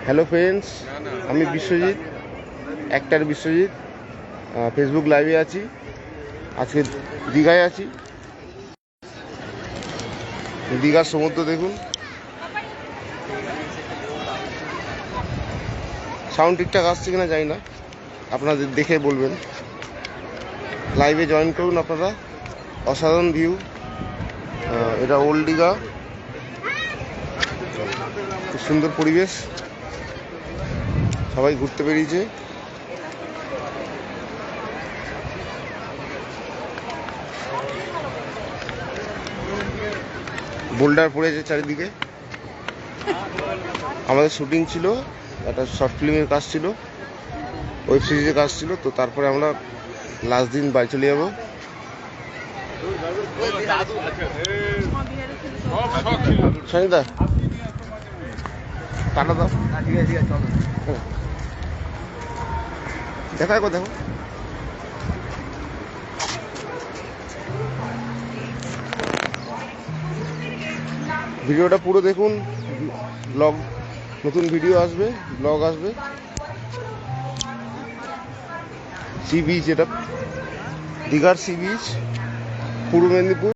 Hello friends, আমি Biswajit, actor Biswajit. Facebook লাইভে আছি। আজকে দীঘায় আছি। দীঘার সমুদ্র দেখুন। সাউন্ড ঠিকঠাক আসছে কিনা জানি না, আপনাদের দেখে বলবেন। লাইভে জয়েন করুন আপনারা। অসাধারণ ভিউ। এটা ওল্ড দীঘা, খুব সুন্দর পরিবেশ। সবাই ঘুরতে বেরিয়েছে। বোল্ডার পড়েছে চারিদিকে। আমাদের শুটিং ছিল, একটা শর্ট ফিল্মের কাজ ছিল, ওয়েব সিরিজের কাজ ছিল। তো তারপরে আমরা লাস্ট দিন বাড়ি চলে যাবো। সনিদা টাটা দাও। দেখা দেখো দেখো। ভিডিওটা পুরো দেখুন। ব্লগ, নতুন ভিডিও আসবে, ব্লগ আসবে। সি বিচ, এটা দীঘার সি বিচ, পূর্ব মেদিনীপুর।